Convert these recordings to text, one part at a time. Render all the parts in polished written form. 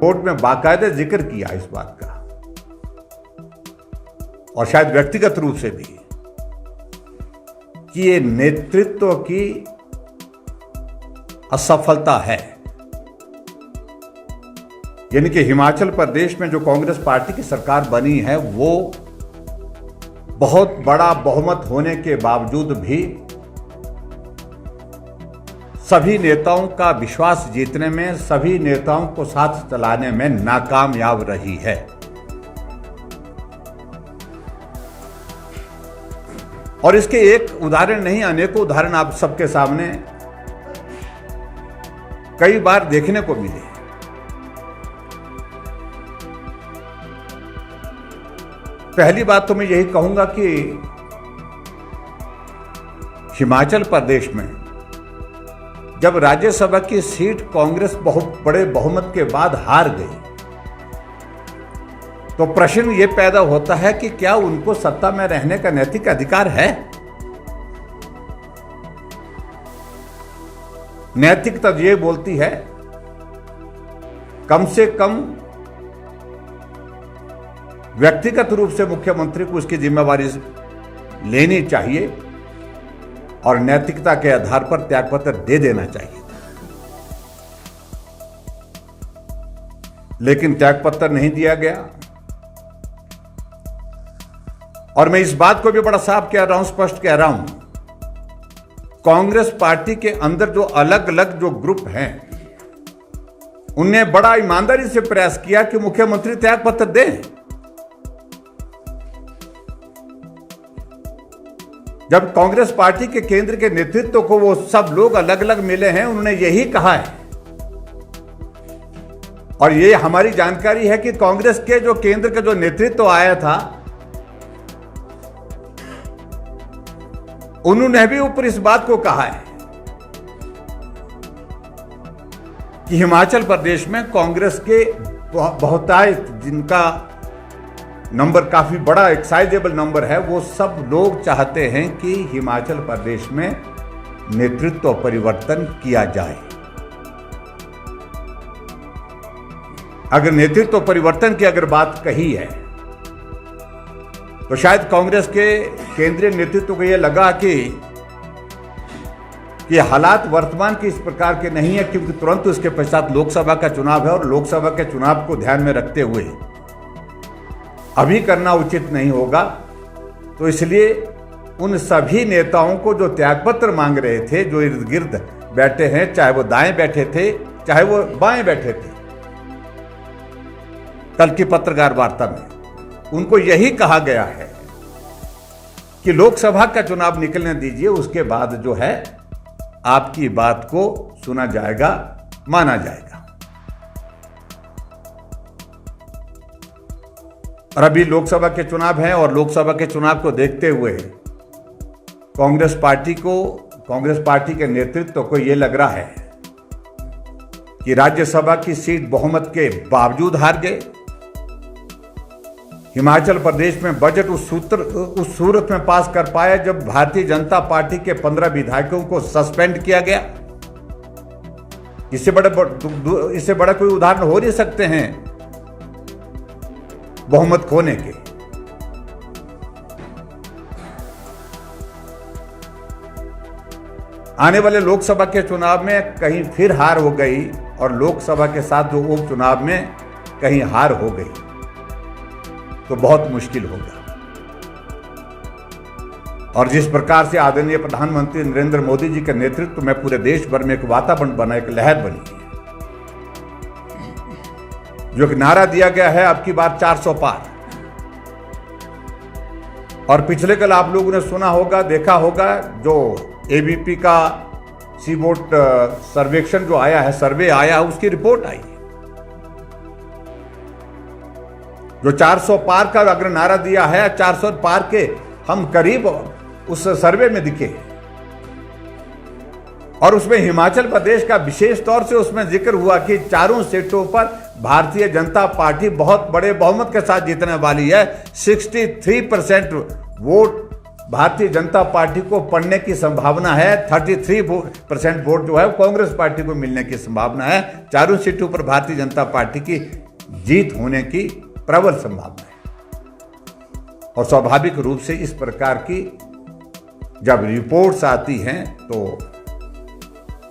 Report में बाकायदे जिक्र किया इस बात का, और शायद व्यक्तिगत रूप से भी, कि ये नेतृत्व की असफलता है। यानी कि हिमाचल प्रदेश में जो कांग्रेस पार्टी की सरकार बनी है, वो बहुत बड़ा बहुमत होने के बावजूद भी सभी नेताओं का विश्वास जीतने में, सभी नेताओं को साथ चलाने में नाकामयाब रही है। और इसके एक उदाहरण नहीं, अनेकों उदाहरण आप सबके सामने कई बार देखने को मिले। पहली बात तो मैं यही कहूंगा कि हिमाचल प्रदेश में जब राज्यसभा की सीट कांग्रेस बहुत बड़े बहुमत के बाद हार गई, तो प्रश्न यह पैदा होता है कि क्या उनको सत्ता में रहने का नैतिक अधिकार है? नैतिकता ये बोलती है कम से कम व्यक्तिगत रूप से मुख्यमंत्री को उसकी जिम्मेवारी लेनी चाहिए और नैतिकता के आधार पर त्यागपत्र दे देना चाहिए। लेकिन त्यागपत्र नहीं दिया गया। और मैं इस बात को भी बड़ा साफ कह रहा हूं, स्पष्ट कह रहा हूं, कांग्रेस पार्टी के अंदर जो अलग अलग जो ग्रुप हैं, उनने बड़ा ईमानदारी से प्रयास किया कि मुख्यमंत्री त्यागपत्र दें। जब कांग्रेस पार्टी के केंद्र के नेतृत्व को वो सब लोग अलग अलग मिले हैं, उन्होंने यही कहा है, और ये हमारी जानकारी है कि कांग्रेस के जो केंद्र का जो नेतृत्व आया था, उन्होंने भी ऊपर इस बात को कहा है कि हिमाचल प्रदेश में कांग्रेस के बहुतायत, जिनका नंबर काफी बड़ा, एक साइजेबल नंबर है, वो सब लोग चाहते हैं कि हिमाचल प्रदेश में नेतृत्व परिवर्तन किया जाए। अगर नेतृत्व परिवर्तन की अगर बात कही है, तो शायद कांग्रेस के केंद्रीय नेतृत्व को यह लगा कि हालात वर्तमान के इस प्रकार के नहीं है, क्योंकि तुरंत उसके पश्चात लोकसभा का चुनाव है और लोकसभा के चुनाव को ध्यान में रखते हुए अभी करना उचित नहीं होगा। तो इसलिए उन सभी नेताओं को जो त्यागपत्र मांग रहे थे, जो इर्द गिर्द बैठे हैं, चाहे वो दाएं बैठे थे चाहे वो बाएं बैठे थे, कल की पत्रकार वार्ता में उनको यही कहा गया है कि लोकसभा का चुनाव निकलने दीजिए, उसके बाद जो है आपकी बात को सुना जाएगा, माना जाएगा। और अभी लोकसभा के चुनाव हैं, और लोकसभा के चुनाव को देखते हुए कांग्रेस पार्टी के नेतृत्व को यह लग रहा है कि राज्यसभा की सीट बहुमत के बावजूद हार गए। हिमाचल प्रदेश में बजट उस सूरत में पास कर पाया जब भारतीय जनता पार्टी के 15 विधायकों को सस्पेंड किया गया। इससे बड़ा कोई उदाहरण हो नहीं सकते हैं बहुमत खोने के। आने वाले लोकसभा के चुनाव में कहीं फिर हार हो गई, और लोकसभा के साथ जो उपचुनाव में कहीं हार हो गई, तो बहुत मुश्किल होगा। और जिस प्रकार से आदरणीय प्रधानमंत्री नरेंद्र मोदी जी के नेतृत्व में पूरे देश भर में एक वातावरण बना, एक लहर बनी है, जो कि नारा दिया गया है अब की बार 400 पार। और पिछले कल आप लोगों ने सुना होगा, देखा होगा, जो एबीपी का सी वोट सर्वेक्षण जो आया है, सर्वे आया है, उसकी रिपोर्ट आई है। जो 400 पार का अगर नारा दिया है, 400 पार के हम करीब उस सर्वे में दिखे, और उसमें हिमाचल प्रदेश का विशेष तौर से उसमें जिक्र हुआ कि चारों सीटों पर भारतीय जनता पार्टी बहुत बड़े बहुमत के साथ जीतने वाली है। 63% वोट भारतीय जनता पार्टी को पड़ने की संभावना है। 33% वोट जो है वो कांग्रेस पार्टी को मिलने की संभावना है। चारों सीटों पर भारतीय जनता पार्टी की जीत होने की प्रबल संभावना है। और स्वाभाविक रूप से इस प्रकार की जब रिपोर्ट्स आती हैं तो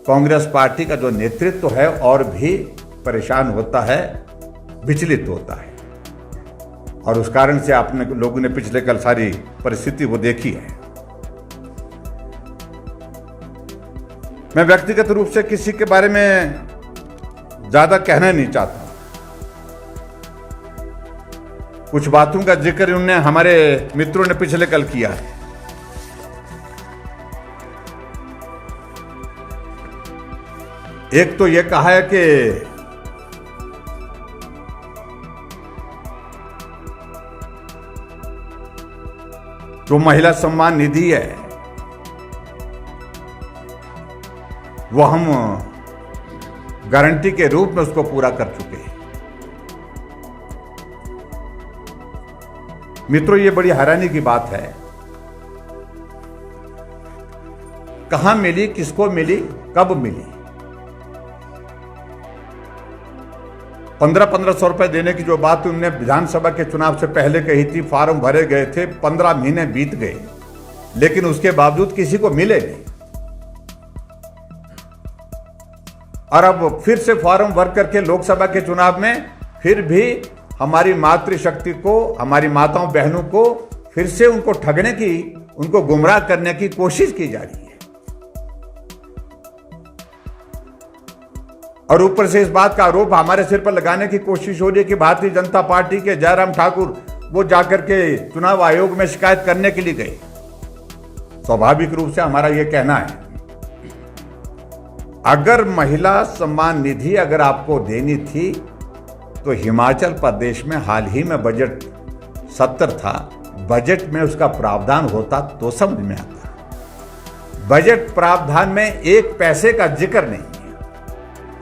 कांग्रेस पार्टी का जो नेतृत्व है और भी परेशान होता है, विचलित होता है। और उस कारण से आपने लोगों ने पिछले कल सारी परिस्थिति वो देखी है। मैं व्यक्तिगत रूप से किसी के बारे में ज्यादा कहना नहीं चाहता। कुछ बातों का जिक्र उन्होंने हमारे मित्रों ने पिछले कल किया है। एक तो ये कहा है कि जो महिला सम्मान निधि है वो हम गारंटी के रूप में उसको पूरा कर चुके हैं। मित्रों, ये बड़ी हैरानी की बात है। कहां मिली, किसको मिली, कब मिली? 1500 रुपए देने की जो बात उन्होंने विधानसभा के चुनाव से पहले कही थी, फॉर्म भरे गए थे, 15 महीने बीत गए, लेकिन उसके बावजूद किसी को मिले नहीं। और अब फिर से फॉर्म भर करके लोकसभा के चुनाव में फिर भी हमारी मातृशक्ति को, हमारी माताओं बहनों को फिर से उनको ठगने की, उनको गुमराह करने की कोशिश की जा रही है। और ऊपर से इस बात का आरोप हमारे सिर पर लगाने की कोशिश हो रही है कि भारतीय जनता पार्टी के जयराम ठाकुर वो जाकर के चुनाव आयोग में शिकायत करने के लिए गए। स्वाभाविक रूप से हमारा यह कहना है, अगर महिला सम्मान निधि अगर आपको देनी थी तो हिमाचल प्रदेश में हाल ही में बजट सत्र था, बजट में उसका प्रावधान होता तो समझ में आता। बजट प्रावधान में एक पैसे का जिक्र नहीं है,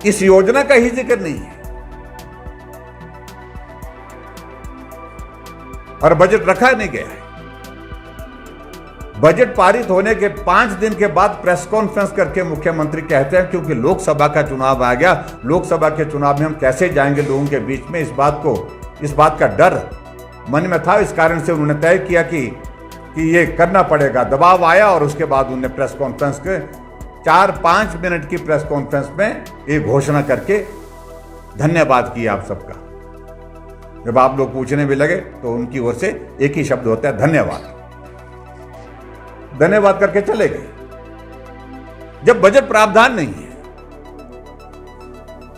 इस योजना का ही जिक्र नहीं है। और बजट रखा नहीं गया है। बजट पारित होने के 5 दिन के बाद प्रेस कॉन्फ्रेंस करके मुख्यमंत्री कहते हैं क्योंकि लोकसभा का चुनाव आ गया, लोकसभा के चुनाव में हम कैसे जाएंगे लोगों के बीच में, इस बात का डर मन में था। इस कारण से उन्होंने तय किया कि ये करना पड़ेगा। दबाव आया और उसके बाद उन्होंने प्रेस कॉन्फ्रेंस के 4-5 मिनट की प्रेस कॉन्फ्रेंस में ये घोषणा करके धन्यवाद किया आप सबका। जब आप लोग पूछने भी लगे तो उनकी ओर से एक ही शब्द होता है, धन्यवाद। धन्यवाद करके चले गए जब बजट प्रावधान नहीं है।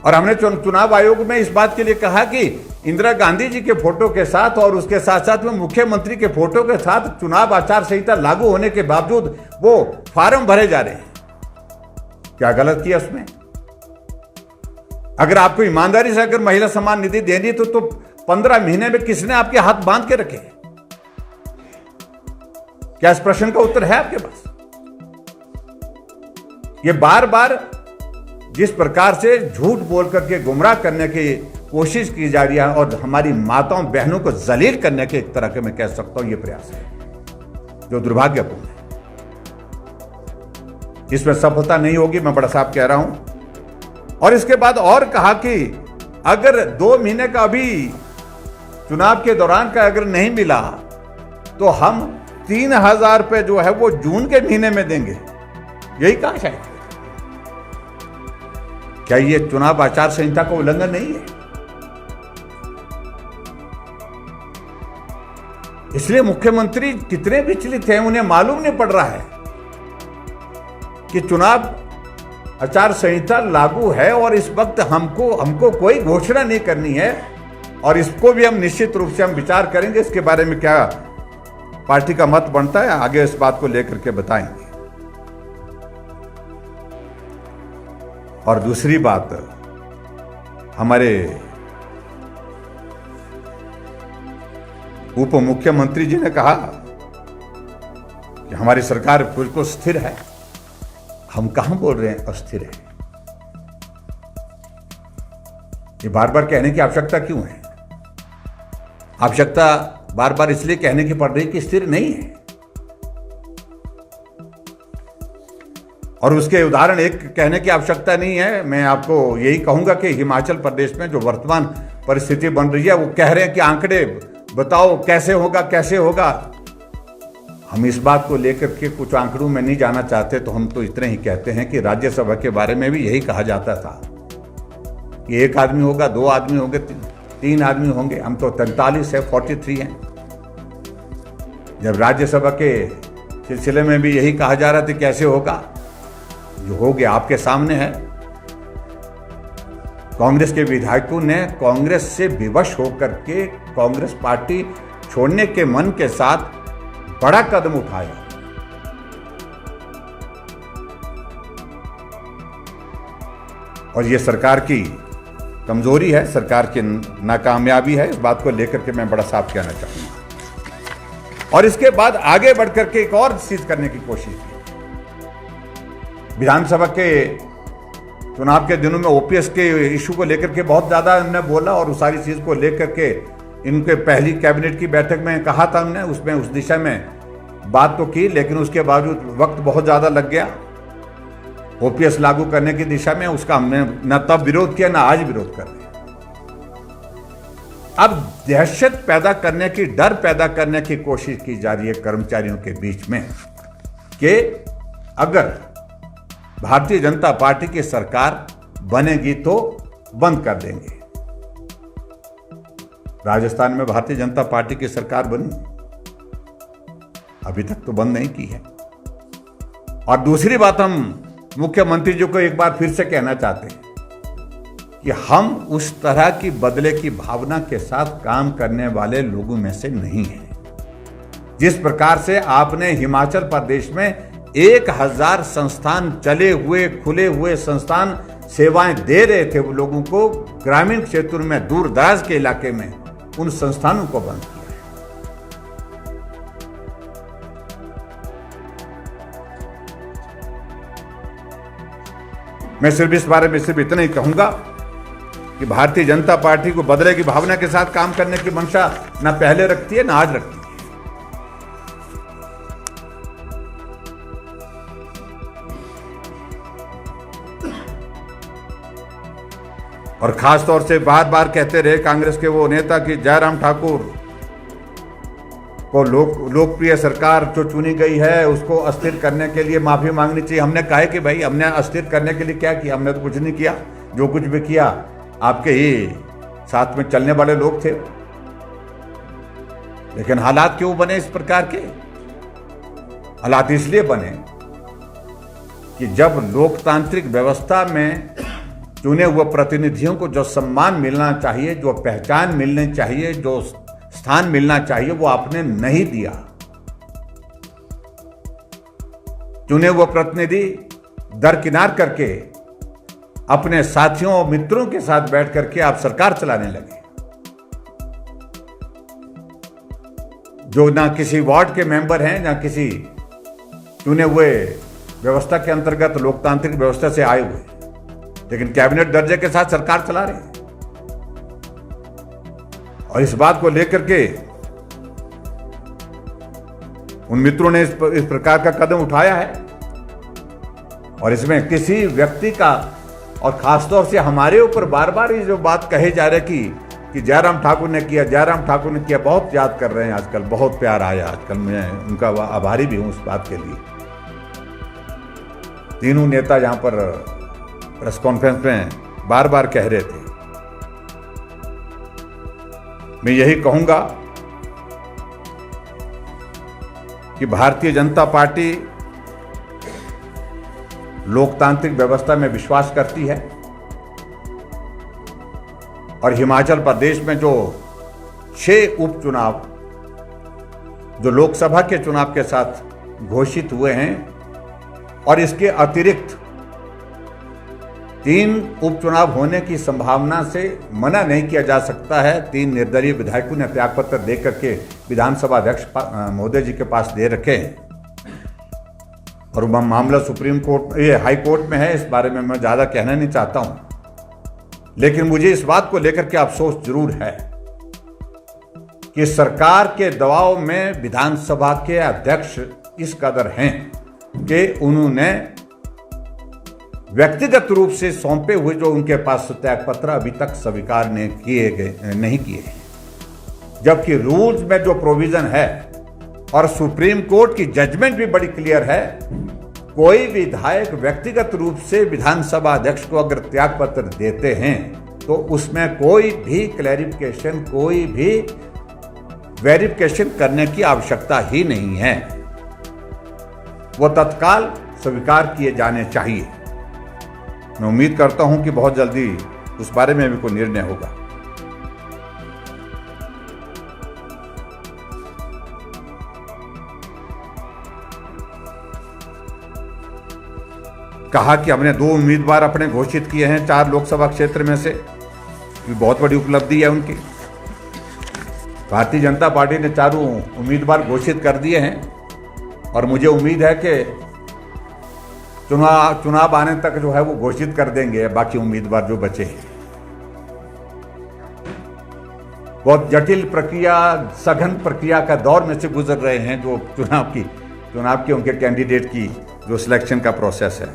और हमने चुनाव आयोग में इस बात के लिए कहा कि इंदिरा गांधी जी के फोटो के साथ और उसके साथ साथ में मुख्यमंत्री के फोटो के साथ चुनाव आचार संहिता लागू होने के बावजूद वो फॉर्म भरे जा रहे हैं। क्या गलत किया उसमें? अगर आपको ईमानदारी से अगर महिला सम्मान निधि देनी तो 15 महीने में किसने आपके हाथ बांध के रखे? क्या इस प्रश्न का उत्तर है आपके पास? ये बार बार जिस प्रकार से झूठ बोल करके गुमराह करने की कोशिश की जा रही है और हमारी माताओं बहनों को जलील करने के एक तरह के मैं कह सकता हूं ये प्रयास है जो दुर्भाग्यपूर्ण है। इसमें सफलता नहीं होगी, मैं बड़ा साफ कह रहा हूं। और इसके बाद और कहा कि अगर 2 महीने का अभी चुनाव के दौरान का अगर नहीं मिला तो हम 3000 रुपए जो है वो जून के महीने में देंगे। यही कहा शायद। क्या ये चुनाव आचार संहिता का उल्लंघन नहीं है? इसलिए मुख्यमंत्री कितने विचलित हैं, उन्हें मालूम नहीं पड़ रहा है कि चुनाव आचार संहिता लागू है और इस वक्त हमको कोई घोषणा नहीं करनी है। और इसको भी हम निश्चित रूप से हम विचार करेंगे, इसके बारे में क्या पार्टी का मत बनता है आगे इस बात को लेकर के बताएंगे। और दूसरी बात, हमारे उप मुख्यमंत्री जी ने कहा कि हमारी सरकार बिल्कुल स्थिर है। हम कहां बोल रहे हैं अस्थिर है? ये बार बार कहने की आवश्यकता क्यों है? आवश्यकता बार बार इसलिए कहने की पड़ रही कि स्थिर नहीं है। और उसके उदाहरण एक कहने की आवश्यकता नहीं है। मैं आपको यही कहूंगा कि हिमाचल प्रदेश में जो वर्तमान परिस्थिति बन रही है, वो कह रहे हैं कि आंकड़े बताओ कैसे होगा कैसे होगा। हम इस बात को लेकर के कुछ आंकड़ों में नहीं जाना चाहते, तो हम तो इतने ही कहते हैं कि राज्यसभा के बारे में भी यही कहा जाता था कि 1 आदमी होगा, 2 आदमी होंगे, 3 आदमी होंगे। हम तो 43 है, 43 हैं। जब राज्यसभा के सिलसिले में भी यही कहा जा रहा था कैसे होगा, जो हो गया आपके सामने है। कांग्रेस के विधायकों ने कांग्रेस से विवश होकर के कांग्रेस पार्टी छोड़ने के मन के साथ बड़ा कदम उठाया। और ये सरकार की कमजोरी है, सरकार की नाकामयाबी है। इस बात को लेकर के मैं बड़ा साफ कहना चाहूंगा। और इसके बाद आगे बढ़कर के एक और चीज करने की कोशिश की। विधानसभा के चुनाव के दिनों में ओपीएस के इशू को लेकर के बहुत ज्यादा हमने बोला, और उस सारी चीज को लेकर के इनके पहली कैबिनेट की बैठक में कहा था हमने, उसमें उस दिशा में बात तो की, लेकिन उसके बावजूद वक्त बहुत ज्यादा लग गया ओपीएस लागू करने की दिशा में। उसका हमने न तब विरोध किया, न आज विरोध कर रहे हैं। अब दहशत पैदा करने की, डर पैदा करने की कोशिश की जा रही है कर्मचारियों के बीच में कि अगर भारतीय जनता पार्टी की सरकार बनेगी तो बंद कर देंगे। राजस्थान में भारतीय जनता पार्टी की सरकार बनी, अभी तक तो बंद नहीं की है। और दूसरी बात, हम मुख्यमंत्री जी को एक बार फिर से कहना चाहते हैं कि हम उस तरह की बदले की भावना के साथ काम करने वाले लोगों में से नहीं हैं। जिस प्रकार से आपने हिमाचल प्रदेश में 1000 संस्थान चले हुए, खुले हुए संस्थान सेवाएं दे रहे थे वो लोगों को, ग्रामीण क्षेत्रों में, दूर दराज के इलाके में उन संस्थानों को बंद किया है। मैं सिर्फ इस बारे में सिर्फ इतना ही कहूंगा कि भारतीय जनता पार्टी को बदले की भावना के साथ काम करने की मंशा ना पहले रखती है ना आज रखती है। और खास तौर से बार बार कहते रहे कांग्रेस के वो नेता कि जयराम ठाकुर को लोकप्रिय सरकार जो चुनी गई है उसको अस्थिर करने के लिए माफी मांगनी चाहिए। हमने कहा कि भाई हमने अस्थिर करने के लिए क्या किया, हमने तो कुछ नहीं किया। जो कुछ भी किया आपके ही साथ में चलने वाले लोग थे। लेकिन हालात क्यों बने इस प्रकार के? हालात इसलिए बने कि जब लोकतांत्रिक व्यवस्था में चुने हुए प्रतिनिधियों को जो सम्मान मिलना चाहिए, जो पहचान मिलनी चाहिए, जो स्थान मिलना चाहिए, वो आपने नहीं दिया। चुने हुए प्रतिनिधि दरकिनार करके अपने साथियों और मित्रों के साथ बैठ करके आप सरकार चलाने लगे। जो ना किसी वार्ड के मेंबर हैं, ना किसी चुने हुए व्यवस्था के अंतर्गत लोकतांत्रिक व्यवस्था से आए हुए, लेकिन कैबिनेट दर्जे के साथ सरकार चला रहे हैं। और इस बात को लेकर के उन मित्रों ने इस प्रकार का कदम उठाया है। और इसमें किसी व्यक्ति का, और खासतौर से हमारे ऊपर बार बार ये जो बात कहे जा रही कि जयराम ठाकुर ने किया, जयराम ठाकुर ने किया, बहुत याद कर रहे हैं आजकल, बहुत प्यार आया आजकल। मैं उनका आभारी भी हूं उस बात के लिए। तीनों नेता यहां पर प्रेस कॉन्फ्रेंस में बार बार कह रहे थे। मैं यही कहूंगा कि भारतीय जनता पार्टी लोकतांत्रिक व्यवस्था में विश्वास करती है। और हिमाचल प्रदेश में जो 6 उपचुनाव जो लोकसभा के चुनाव के साथ घोषित हुए हैं, और इसके अतिरिक्त 3 उपचुनाव होने की संभावना से मना नहीं किया जा सकता है। 3 निर्दलीय विधायकों ने त्यागपत्र देकर के विधानसभा अध्यक्ष महोदय जी के पास दे रखे हैं। और वह मामला सुप्रीम कोर्ट, ये हाई कोर्ट में है। इस बारे में मैं ज्यादा कहना नहीं चाहता हूं, लेकिन मुझे इस बात को लेकर के अफसोस जरूर है कि सरकार के दबाव में विधानसभा के अध्यक्ष इस कदर हैं कि उन्होंने व्यक्तिगत रूप से सौंपे हुए जो उनके पास त्याग पत्र अभी तक स्वीकार नहीं किए हैं। जबकि रूल्स में जो प्रोविजन है और सुप्रीम कोर्ट की जजमेंट भी बड़ी क्लियर है, कोई विधायक व्यक्तिगत रूप से विधानसभा अध्यक्ष को अगर त्याग पत्र देते हैं तो उसमें कोई भी क्लैरिफिकेशन, कोई भी वेरिफिकेशन करने की आवश्यकता ही नहीं है, वो तत्काल स्वीकार किए जाने चाहिए। मैं उम्मीद करता हूं कि बहुत जल्दी उस बारे में भी कोई निर्णय होगा। कहा कि हमने 2 उम्मीदवार अपने घोषित किए हैं 4 लोकसभा क्षेत्र में से, ये बहुत बड़ी उपलब्धि है उनकी। भारतीय जनता पार्टी ने 4 उम्मीदवार घोषित कर दिए हैं और मुझे उम्मीद है कि चुनाव आने तक जो है वो घोषित कर देंगे बाकी उम्मीदवार जो बचे हैं। बहुत जटिल प्रक्रिया, सघन प्रक्रिया का दौर में से गुजर रहे हैं जो चुनाव की उनके कैंडिडेट की जो सिलेक्शन का प्रोसेस है।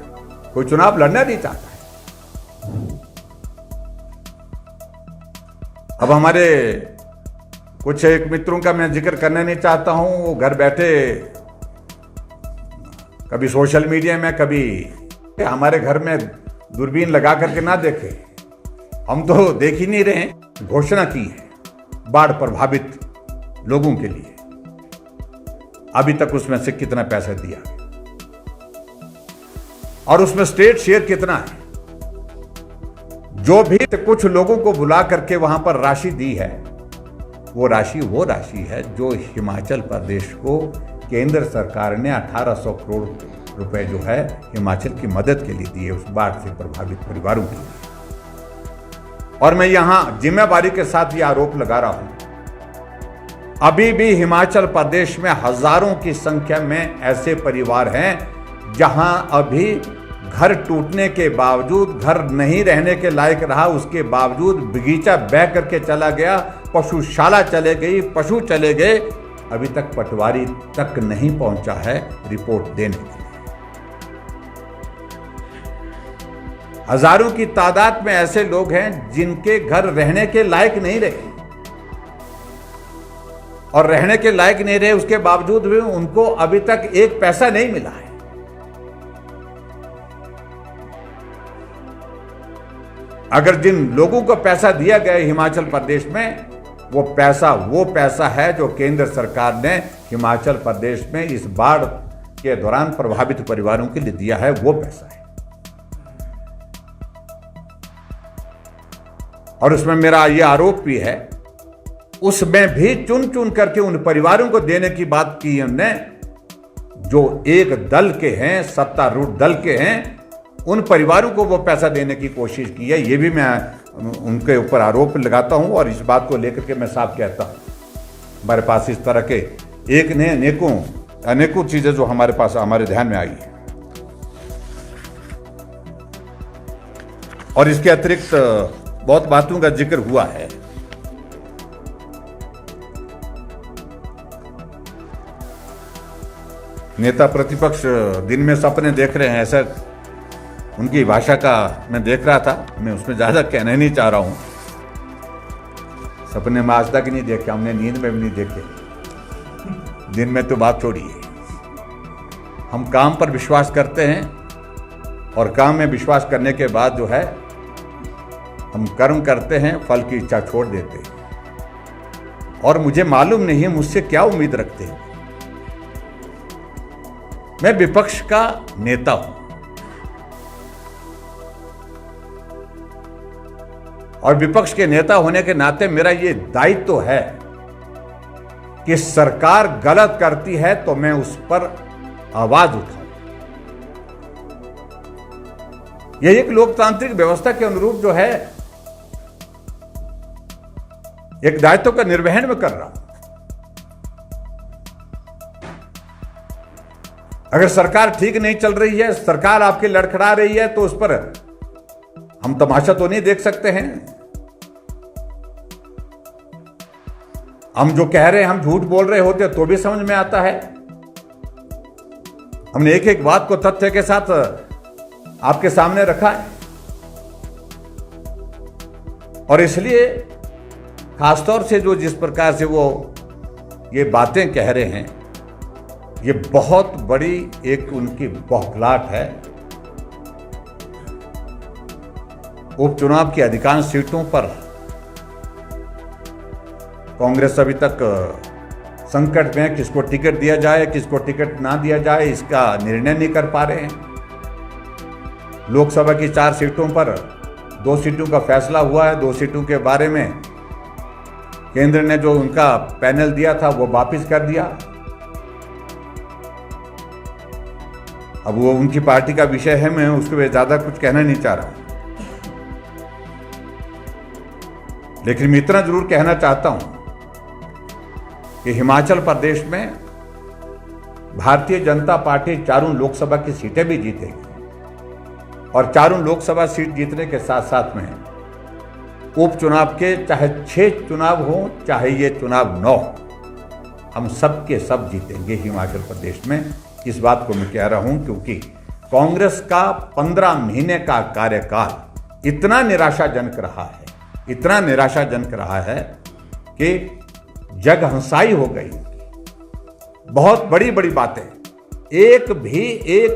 कोई चुनाव लड़ना नहीं चाहता है। अब हमारे कुछ एक मित्रों का मैं जिक्र करना नहीं चाहता हूं, वो घर बैठे कभी सोशल मीडिया में, कभी हमारे घर में दूरबीन लगा करके ना देखे, हम तो देख ही नहीं रहे हैं। घोषणा की है बाढ़ प्रभावित लोगों के लिए, अभी तक उसमें से कितना पैसा दिया और उसमें स्टेट शेयर कितना है। जो भी कुछ लोगों को बुला करके वहां पर राशि दी है, वो राशि है जो हिमाचल प्रदेश को केंद्र सरकार ने 1800 करोड़ रुपए जो है हिमाचल की मदद के लिए दिए, उस बाढ़ से प्रभावित परिवारों के लिए। और मैं यहां जिम्मेदारी के साथ ये आरोप लगा रहा हूं, अभी भी हिमाचल प्रदेश में हजारों की संख्या में ऐसे परिवार हैं जहां अभी घर टूटने के बावजूद, घर नहीं रहने के लायक रहा, उसके बावजूद बगीचा बह करके चला गया, पशुशाला चले गई, पशु चले गए, अभी तक पटवारी तक नहीं पहुंचा है रिपोर्ट देने के लिए। हजारों की तादाद में ऐसे लोग हैं जिनके घर रहने के लायक नहीं रहे, और रहने के लायक नहीं रहे उसके बावजूद भी उनको अभी तक एक पैसा नहीं मिला है। अगर जिन लोगों को पैसा दिया गया हिमाचल प्रदेश में, वो पैसा है जो केंद्र सरकार ने हिमाचल प्रदेश में इस बाढ़ के दौरान प्रभावित परिवारों के लिए दिया है, वो पैसा है। और उसमें मेरा ये आरोप भी है, उसमें भी चुन चुन करके उन परिवारों को देने की बात की हमने जो एक दल के हैं, सत्तारूढ़ दल के हैं, उन परिवारों को वो पैसा देने की कोशिश की है। ये भी मैं उनके ऊपर आरोप लगाता हूं और इस बात को लेकर के मैं साफ कहता हूं। हमारे पास इस तरह के एक ने अनेकों चीजें जो हमारे पास हमारे ध्यान में आई है। और इसके अतिरिक्त बहुत बातों का जिक्र हुआ है। नेता प्रतिपक्ष दिन में सपने देख रहे हैं, ऐसा उनकी भाषा का मैं देख रहा था। मैं उसमें ज़्यादा कहना नहीं चाह रहा हूँ। सपने में आज तक नहीं देखे, हमने नींद में भी नहीं देखे, दिन में तो बात छोड़िए। हम काम पर विश्वास करते हैं और काम में विश्वास करने के बाद जो है हम कर्म करते हैं, फल की इच्छा छोड़ देते हैं। और मुझे मालूम नहीं है मुझसे क्या उम्मीद रखते हैं। मैं विपक्ष का नेता हूं और विपक्ष के नेता होने के नाते मेरा ये दायित्व तो है कि सरकार गलत करती है तो मैं उस पर आवाज उठाऊं। यह एक लोकतांत्रिक व्यवस्था के अनुरूप जो है एक दायित्व का निर्वहन में कर रहा हूं। अगर सरकार ठीक नहीं चल रही है, सरकार आपके लड़खड़ा रही है, तो उस पर हम तमाशा तो नहीं देख सकते हैं। हम जो कह रहे हैं, हम झूठ बोल रहे होते तो भी समझ में आता है। हमने एक एक बात को तथ्य के साथ आपके सामने रखा है। और इसलिए खासतौर से जो जिस प्रकार से वो ये बातें कह रहे हैं, ये बहुत बड़ी एक उनकी बौखलाहट है। उपचुनाव की अधिकांश सीटों पर कांग्रेस अभी तक संकट में, किसको टिकट दिया जाए किसको टिकट ना दिया जाए इसका निर्णय नहीं कर पा रहे हैं। लोकसभा की 4 सीटों पर 2 सीटों का फैसला हुआ है। 2 सीटों के बारे में केंद्र ने जो उनका पैनल दिया था वो वापस कर दिया। अब वो उनकी पार्टी का विषय है, मैं उसके ज्यादा कुछ कहना नहीं चाह रहा, लेकिन मैं इतना जरूर कहना चाहता हूं कि हिमाचल प्रदेश में भारतीय जनता पार्टी 4 लोकसभा की सीटें भी जीतेगी और 4 लोकसभा सीट जीतने के साथ साथ में उपचुनाव के चाहे 6 चुनाव हो चाहे ये चुनाव 9, हम सब के सब जीतेंगे हिमाचल प्रदेश में। इस बात को मैं कह रहा हूं क्योंकि कांग्रेस का 15 महीने का कार्यकाल इतना निराशाजनक रहा है, इतना निराशाजनक रहा है कि जग हंसाई हो गई। बहुत बड़ी बड़ी बातें, एक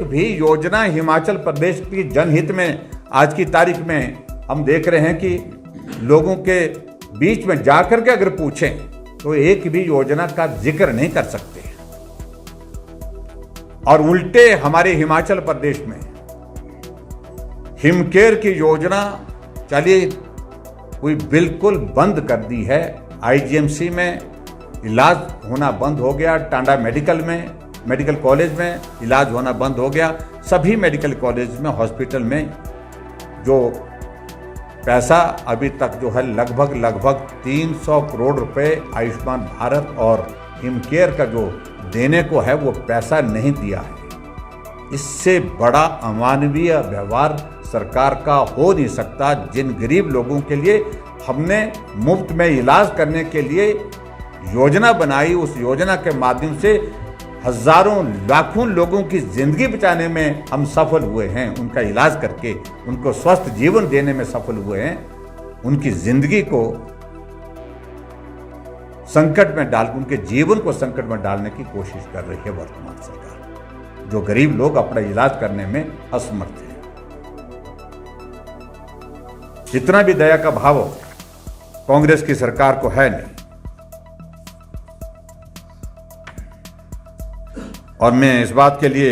भी योजना हिमाचल प्रदेश की जनहित में आज की तारीख में हम देख रहे हैं कि लोगों के बीच में जाकर के अगर पूछें तो एक भी योजना का जिक्र नहीं कर सकते। और उल्टे हमारे हिमाचल प्रदेश में हिमकेयर की योजना चलिए कोई बिल्कुल बंद कर दी है। आईजीएमसी में इलाज होना बंद हो गया, टांडा मेडिकल कॉलेज में इलाज होना बंद हो गया। सभी मेडिकल कॉलेज में, हॉस्पिटल में जो पैसा अभी तक जो है लगभग 300 करोड़ रुपए आयुष्मान भारत और हिमकेयर का जो देने को है वो पैसा नहीं दिया है। इससे बड़ा अमानवीय व्यवहार सरकार का हो नहीं सकता। जिन गरीब लोगों के लिए हमने मुफ्त में इलाज करने के लिए योजना बनाई, उस योजना के माध्यम से हजारों लाखों लोगों की जिंदगी बचाने में हम सफल हुए हैं, उनका इलाज करके उनको स्वस्थ जीवन देने में सफल हुए हैं, उनकी जिंदगी को संकट में डाल, उनके जीवन को संकट में डालने की कोशिश कर रही है वर्तमान सरकार, जो गरीब लोग अपना इलाज करने में असमर्थ हैं। जितना भी दया का भाव कांग्रेस की सरकार को है नहीं। और मैं इस बात के लिए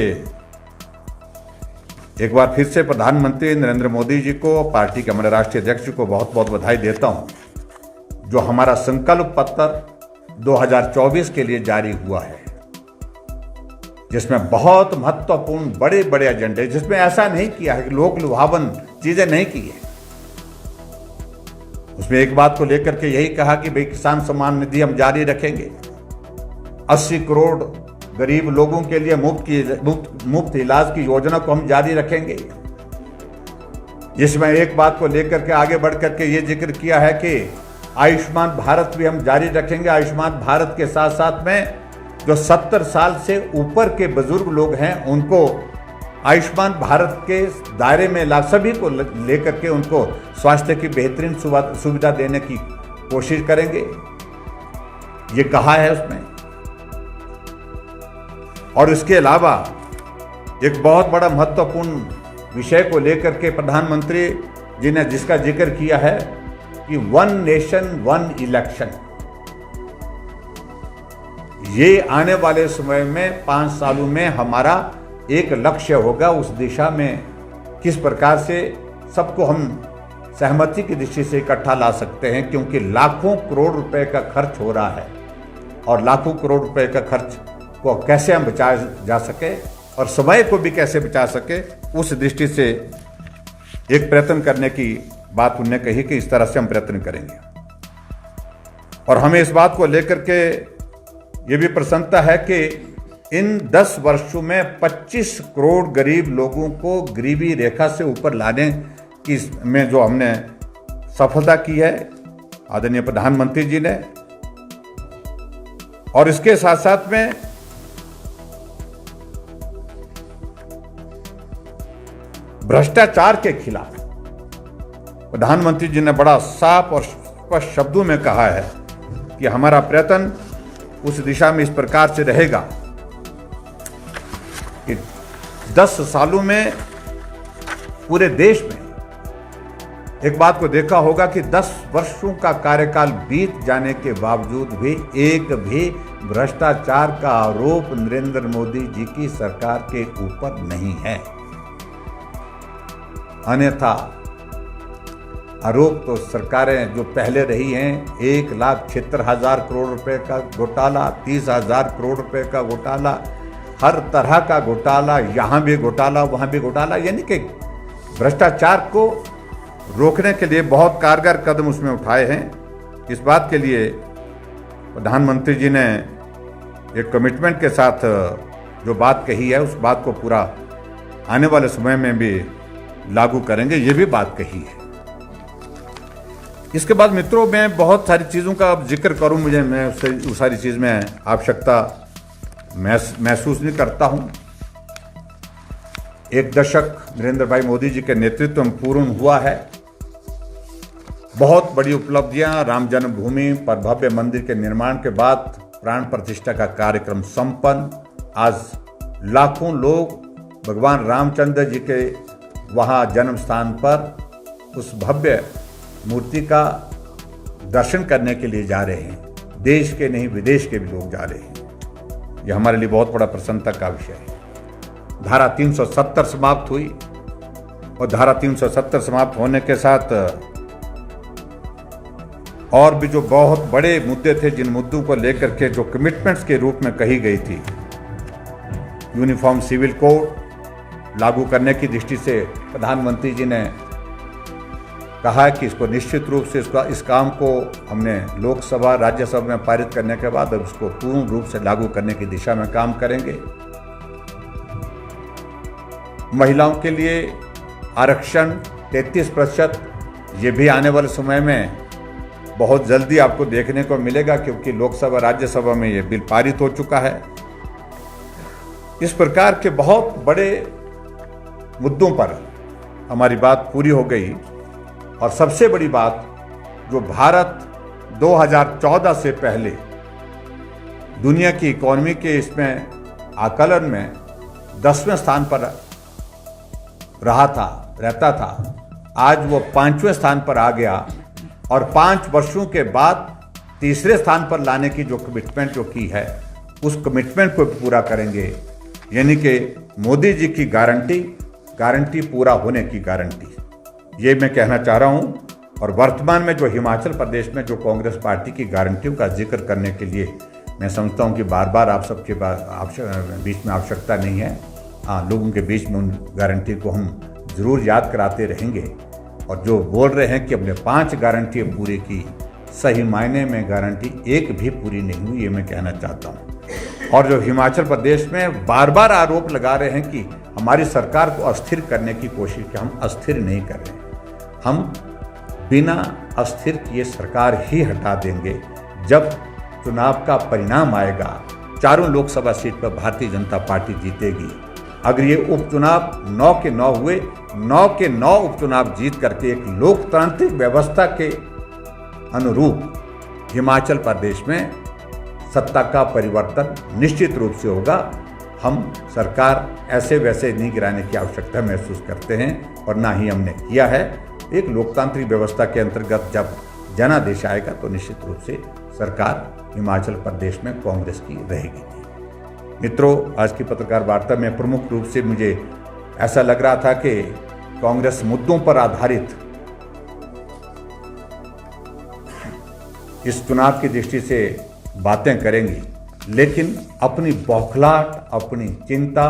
एक बार फिर से प्रधानमंत्री नरेंद्र मोदी जी को, पार्टी के हमारे राष्ट्रीय अध्यक्ष को बहुत बहुत बधाई देता हूं, जो हमारा संकल्प पत्र 2024 के लिए जारी हुआ है, जिसमें बहुत महत्वपूर्ण बड़े बड़े एजेंडे, जिसमें ऐसा नहीं किया है कि लोक लुभावन चीजें नहीं की है। उसमें एक बात को लेकर के यही कहा कि भाई किसान सम्मान निधि हम जारी रखेंगे, 80 करोड़ गरीब लोगों के लिए मुफ्त इलाज की योजना को हम जारी रखेंगे। जिसमें एक बात को लेकर के आगे बढ़ करके ये जिक्र किया है कि आयुष्मान भारत भी हम जारी रखेंगे। आयुष्मान भारत के साथ साथ में जो 70 साल से ऊपर के बुजुर्ग लोग हैं उनको आयुष्मान भारत के दायरे में सभी को लेकर के उनको स्वास्थ्य की बेहतरीन सुविधा देने की कोशिश करेंगे, ये कहा है उसमें। और इसके अलावा एक बहुत बड़ा महत्वपूर्ण विषय को लेकर के प्रधानमंत्री जी ने जिसका जिक्र किया है कि 1 नेशन 1 इलेक्शन, ये आने वाले समय में 5 सालों में हमारा एक लक्ष्य होगा। उस दिशा में किस प्रकार से सबको हम सहमति की दृष्टि से इकट्ठा ला सकते हैं, क्योंकि लाखों करोड़ रुपए का खर्च हो रहा है और लाखों करोड़ रुपए का खर्च को कैसे हम बचाया जा सके और समय को भी कैसे बचा सके, उस दृष्टि से एक प्रयत्न करने की बात उन्होंने कही कि इस तरह से हम प्रयत्न करेंगे। और हमें इस बात को लेकर के ये भी प्रसन्नता है कि इन 10 वर्षों में 25 करोड़ गरीब लोगों को गरीबी रेखा से ऊपर लाने की में जो हमने सफलता की है आदरणीय प्रधानमंत्री जी ने। और इसके साथ साथ में भ्रष्टाचार के खिलाफ प्रधानमंत्री जी ने बड़ा साफ और स्पष्ट शब्दों में कहा है कि हमारा प्रयत्न उस दिशा में इस प्रकार से रहेगा कि 10 सालों में पूरे देश में एक बात को देखा होगा कि 10 वर्षों का कार्यकाल बीत जाने के बावजूद भी एक भी भ्रष्टाचार का आरोप नरेंद्र मोदी जी की सरकार के ऊपर नहीं है। अन्यथा आरोप तो सरकारें जो पहले रही हैं, 1,76,000 करोड़ रुपए का घोटाला, 30,000 करोड़ रुपए का घोटाला, हर तरह का घोटाला, यहाँ भी घोटाला वहाँ भी घोटाला, यानी कि भ्रष्टाचार को रोकने के लिए बहुत कारगर कदम उसमें उठाए हैं। इस बात के लिए प्रधानमंत्री जी ने एक कमिटमेंट के साथ जो बात कही है उस बात को पूरा आने वाले समय में भी लागू करेंगे, ये भी बात कही है। इसके बाद मित्रों, मैं बहुत सारी चीज़ों का अब जिक्र करूं, मैं उस सारी चीज़ में आवश्यकता महसूस नहीं करता हूं। एक दशक नरेंद्र भाई मोदी जी के नेतृत्व में पूर्ण हुआ है। बहुत बड़ी उपलब्धियां, राम जन्मभूमि पर भव्य मंदिर के निर्माण के बाद प्राण प्रतिष्ठा का कार्यक्रम संपन्न। आज लाखों लोग भगवान रामचंद्र जी के वहां जन्म स्थान पर उस भव्य मूर्ति का दर्शन करने के लिए जा रहे हैं। देश के नहीं विदेश के भी लोग जा रहे हैं। यह हमारे लिए बहुत बड़ा प्रसन्नता का विषय है। धारा 370 समाप्त हुई और धारा 370 समाप्त होने के साथ और भी जो बहुत बड़े मुद्दे थे, जिन मुद्दों को लेकर के जो कमिटमेंट्स के रूप में कही गई थी, यूनिफॉर्म सिविल कोड लागू करने की दृष्टि से प्रधानमंत्री जी ने कहा कि इसको निश्चित रूप से इस काम को हमने लोकसभा राज्यसभा में पारित करने के बाद अब इसको पूर्ण रूप से लागू करने की दिशा में काम करेंगे। महिलाओं के लिए आरक्षण 33%, ये भी आने वाले समय में बहुत जल्दी आपको देखने को मिलेगा, क्योंकि लोकसभा राज्यसभा में ये बिल पारित हो चुका है। इस प्रकार के बहुत बड़े मुद्दों पर हमारी बात पूरी हो गई। और सबसे बड़ी बात, जो भारत 2014 से पहले दुनिया की इकोनॉमी के इसमें आकलन में 10वें स्थान पर रहता था, आज वो 5वें स्थान पर आ गया और 5 वर्षों के बाद तीसरे स्थान पर लाने की जो कमिटमेंट जो की है, उस कमिटमेंट को पूरा करेंगे। यानी कि मोदी जी की गारंटी पूरा होने की गारंटी, ये मैं कहना चाह रहा हूँ। और वर्तमान में जो हिमाचल प्रदेश में जो कांग्रेस पार्टी की गारंटियों का जिक्र करने के लिए मैं समझता हूँ कि बार बार आप सबके बीच में आवश्यकता नहीं है। लोगों के बीच में उन गारंटी को हम जरूर याद कराते रहेंगे। और जो बोल रहे हैं कि हमने 5 गारंटी पूरी की, सही मायने में गारंटी एक भी पूरी नहीं हुई, ये मैं कहना चाहता हूँ। और जो हिमाचल प्रदेश में बार बार आरोप लगा रहे हैं कि हमारी सरकार को अस्थिर करने की कोशिश की, हम अस्थिर नहीं कर रहे हैं। हम बिना अस्थिर किए सरकार ही हटा देंगे जब चुनाव का परिणाम आएगा। चारों लोकसभा सीट पर भारतीय जनता पार्टी जीतेगी। अगर ये उपचुनाव 9 के 9 हुए, 9 के 9 उपचुनाव जीत करके एक लोकतांत्रिक व्यवस्था के अनुरूप हिमाचल प्रदेश में सत्ता का परिवर्तन निश्चित रूप से होगा। हम सरकार ऐसे वैसे नहीं गिराने की आवश्यकता महसूस करते हैं और ना ही हमने किया है। एक लोकतांत्रिक व्यवस्था के अंतर्गत जब जनादेश आएगा तो निश्चित रूप से सरकार हिमाचल प्रदेश में कांग्रेस की रहेगी। मित्रों, आज की पत्रकार वार्ता में प्रमुख रूप से मुझे ऐसा लग रहा था कि कांग्रेस मुद्दों पर आधारित इस चुनाव की दृष्टि से बातें करेंगी, लेकिन अपनी बौखलाहट, अपनी चिंता,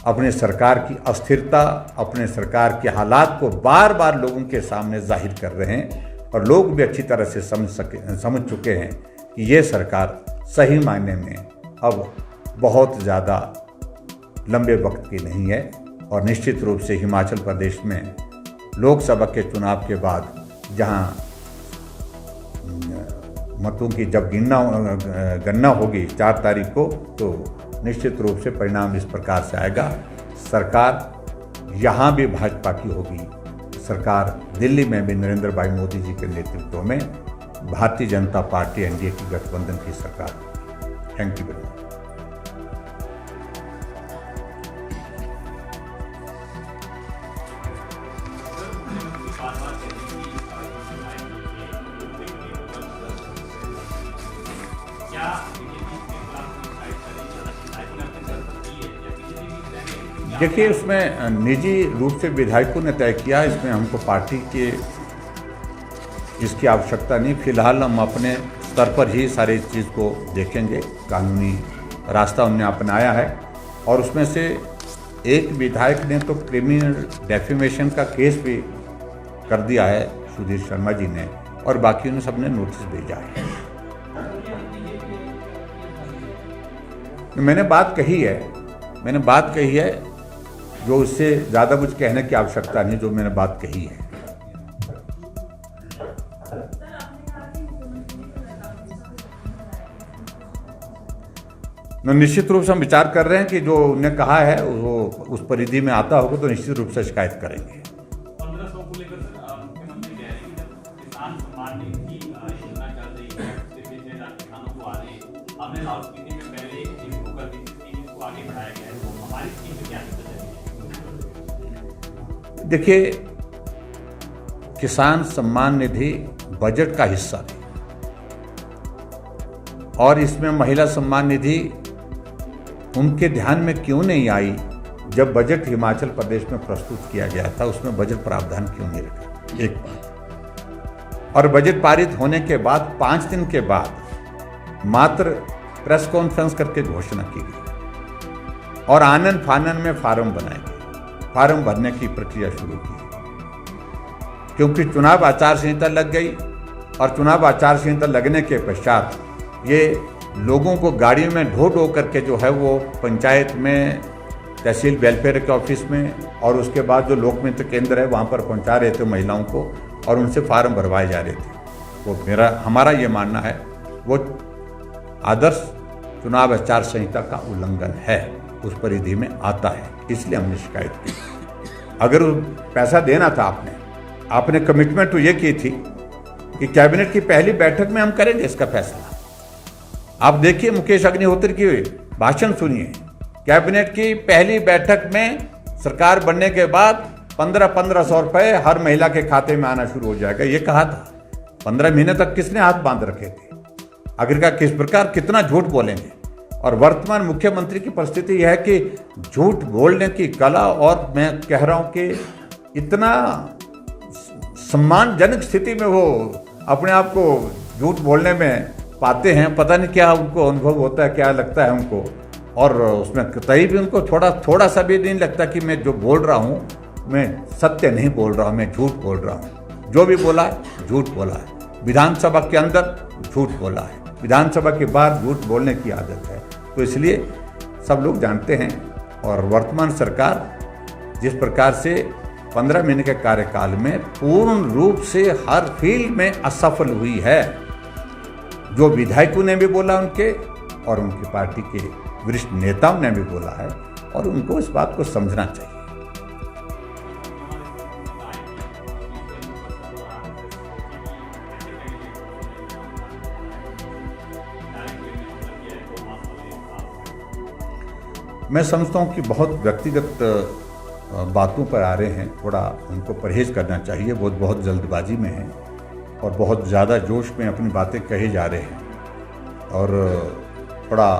अपने सरकार की अस्थिरता, अपने सरकार के हालात को बार बार लोगों के सामने जाहिर कर रहे हैं। और लोग भी अच्छी तरह से समझ चुके हैं कि ये सरकार सही मायने में अब बहुत ज़्यादा लंबे वक्त की नहीं है। और निश्चित रूप से हिमाचल प्रदेश में लोकसभा के चुनाव के बाद जहां मतों की जब गणना होगी 4 तारीख को, तो निश्चित रूप से परिणाम इस प्रकार से आएगा। सरकार यहाँ भी भाजपा की होगी सरकार, दिल्ली में भी नरेंद्र भाई मोदी जी के नेतृत्व में भारतीय जनता पार्टी एनडीए की गठबंधन की सरकार। Thank you very much. देखिए, उसमें निजी रूप से विधायकों ने तय किया, इसमें हमको पार्टी के इसकी आवश्यकता नहीं। फिलहाल हम अपने स्तर पर ही सारी चीज़ को देखेंगे। कानूनी रास्ता उन्होंने अपनाया है और उसमें से एक विधायक ने तो क्रिमिनल डेफेमेशन का केस भी कर दिया है, सुधीर शर्मा जी ने, और बाकी ने सबने नोटिस भेजा है। मैंने बात कही है जो उससे ज़्यादा कुछ कहने की आवश्यकता नहीं, जो मैंने बात कही है। निश्चित रूप से हम विचार कर रहे हैं कि जो उन्होंने कहा है वो उस परिधि में आता होगा तो निश्चित रूप से शिकायत करेंगे। 1500 को लेकर सर मुख्यमंत्री कह रहे हैं कि जब किसान सम्मान निधि योजना चल रही है, उससे 6,000 किसानों को आ रहे हैं, हमने लाहौल स्पीति में पहले इसको कर दी थी, इसको आगे बढ़ाया गया है, तो हमारी स्कीम में क्या दिक्कत है? देखिए, किसान सम्मान निधि बजट का हिस्सा थी और इसमें महिला सम्मान निधि उनके ध्यान में क्यों नहीं आई जब बजट हिमाचल प्रदेश में प्रस्तुत किया गया था, उसमें बजट प्रावधान क्यों नहीं रखा? एक बात। और बजट पारित होने के बाद 5 दिन के बाद मात्र प्रेस कॉन्फ्रेंस करके घोषणा की गई और आनन फानन में फार्म बनाए गए, फार्म भरने की प्रक्रिया शुरू की, क्योंकि चुनाव आचार संहिता लग गई और चुनाव आचार संहिता लगने के पश्चात ये लोगों को गाड़ियों में ढो करके जो है वो पंचायत में, तहसील वेलफेयर के ऑफिस में और उसके बाद जो लोक मित्र केंद्र है वहाँ पर पहुँचा रहे थे महिलाओं को और उनसे फार्म भरवाए जा रहे थे। वो हमारा ये मानना है वो आदर्श चुनाव आचार संहिता का उल्लंघन है, उस परिधि में आता है, इसलिए हमने शिकायत की। अगर पैसा देना था आपने कमिटमेंट तो ये की थी कि कैबिनेट की पहली बैठक में हम करेंगे इसका फैसला। आप देखिए, मुकेश अग्निहोत्री की भाषण सुनिए, कैबिनेट की पहली बैठक में सरकार बनने के बाद 1500 रुपए हर महिला के खाते में आना शुरू हो जाएगा, ये कहा था। 15 महीने तक किसने हाथ बांध रखे थे? आखिरकार किस प्रकार कितना झूठ बोलेंगे? और वर्तमान मुख्यमंत्री की परिस्थिति यह है कि झूठ बोलने की कला, और मैं कह रहा हूं कि इतना सम्मानजनक स्थिति में वो अपने आप को झूठ बोलने में पाते हैं, पता नहीं क्या उनको अनुभव होता है, क्या लगता है उनको, और उसमें कतई भी उनको थोड़ा सा भी नहीं लगता कि मैं जो बोल रहा हूँ मैं सत्य नहीं बोल रहा हूँ, मैं झूठ बोल रहा हूँ। जो भी बोला है झूठ बोला है। विधानसभा के अंदर झूठ बोला है, विधानसभा के बाद झूठ बोलने की आदत है, तो इसलिए सब लोग जानते हैं। और वर्तमान सरकार जिस प्रकार से 15 महीने के कार्यकाल में पूर्ण रूप से हर फील्ड में असफल हुई है, जो विधायकों ने भी बोला उनके और उनकी पार्टी के वरिष्ठ नेताओं ने भी बोला है, और उनको इस बात को समझना चाहिए। मैं समझता हूँ कि बहुत व्यक्तिगत बातों पर आ रहे हैं, थोड़ा उनको परहेज करना चाहिए। बहुत जल्दबाजी में हैं और बहुत ज़्यादा जोश में अपनी बातें कहे जा रहे हैं और थोड़ा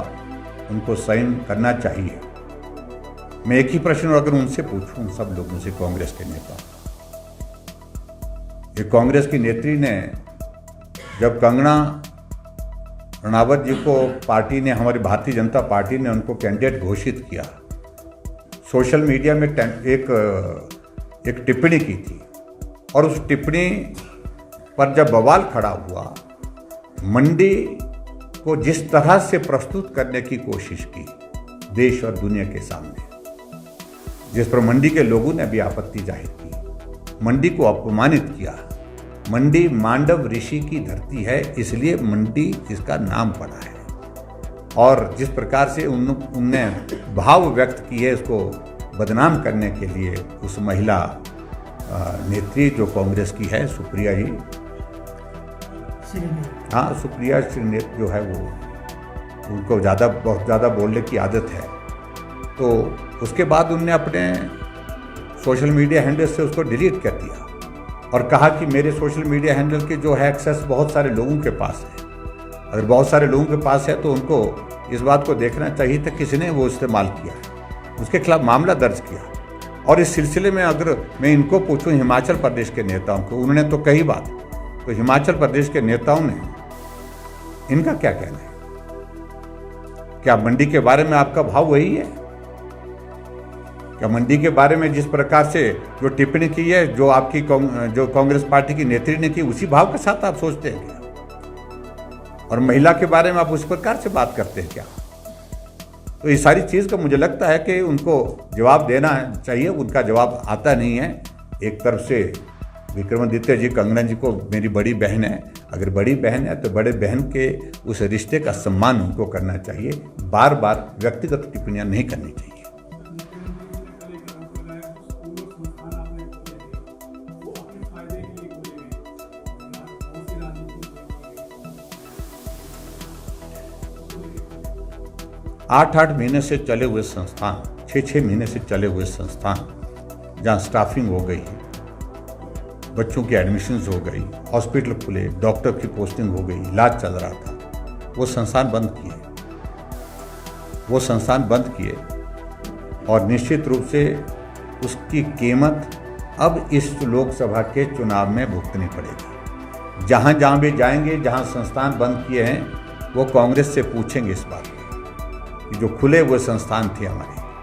उनको संयम करना चाहिए। मैं एक ही प्रश्न अगर उनसे पूछूं, सब लोगों से, कांग्रेस के नेता, ये कांग्रेस की नेत्री ने जब कंगना रणावत जी को पार्टी ने, हमारी भारतीय जनता पार्टी ने उनको कैंडिडेट घोषित किया, सोशल मीडिया में एक टिप्पणी की थी और उस टिप्पणी पर जब बवाल खड़ा हुआ, मंडी को जिस तरह से प्रस्तुत करने की कोशिश की देश और दुनिया के सामने, जिस पर मंडी के लोगों ने भी आपत्ति जाहिर की, मंडी को अपमानित किया। मंडी मांडव ऋषि की धरती है, इसलिए मंडी इसका नाम पड़ा है। और जिस प्रकार से उनने भाव व्यक्त किए इसको बदनाम करने के लिए उस महिला नेत्री जो कांग्रेस की है, सुप्रिया जी, हाँ सुप्रिया श्रीनेत जो है वो, उनको बहुत ज़्यादा बोलने की आदत है। तो उसके बाद उनने अपने सोशल मीडिया हैंडल से उसको डिलीट कर दिया और कहा कि मेरे सोशल मीडिया हैंडल के जो है एक्सेस बहुत सारे लोगों के पास है। अगर बहुत सारे लोगों के पास है तो उनको इस बात को देखना चाहिए था किसने वो इस्तेमाल किया है, उसके खिलाफ मामला दर्ज किया। और इस सिलसिले में अगर मैं इनको पूछूं, हिमाचल प्रदेश के नेताओं को, उन्होंने तो कही बात, तो हिमाचल प्रदेश के नेताओं ने इनका क्या कहना है? क्या मंडी के बारे में आपका भाव वही है? क्या मंडी के बारे में जिस प्रकार से जो टिप्पणी की है, जो आपकी जो कांग्रेस पार्टी की नेत्री ने की, उसी भाव के साथ आप सोचते हैं क्या? और महिला के बारे में आप उस प्रकार से बात करते हैं क्या? तो ये सारी चीज़ का मुझे लगता है कि उनको जवाब देना चाहिए, उनका जवाब आता नहीं है। एक तरफ से विक्रमादित्य जी, कंगना जी को मेरी बड़ी बहन है, अगर बड़ी बहन है तो बड़े बहन के उस रिश्ते का सम्मान उनको करना चाहिए, बार बार व्यक्तिगत टिप्पणियां नहीं करनी चाहिए। 8-8 महीने से चले हुए संस्थान, 6-6 महीने से चले हुए संस्थान, जहाँ स्टाफिंग हो गई, बच्चों की एडमिशन्स हो गई, हॉस्पिटल खुले, डॉक्टर की पोस्टिंग हो गई, इलाज चल रहा था, वो संस्थान बंद किए और निश्चित रूप से उसकी कीमत अब इस लोकसभा के चुनाव में भुगतनी पड़ेगी। जहाँ जहाँ भी जाएंगे, जहाँ संस्थान बंद किए हैं, वो कांग्रेस से पूछेंगे इस बात को कि जो खुले हुए संस्थान थे हमारे,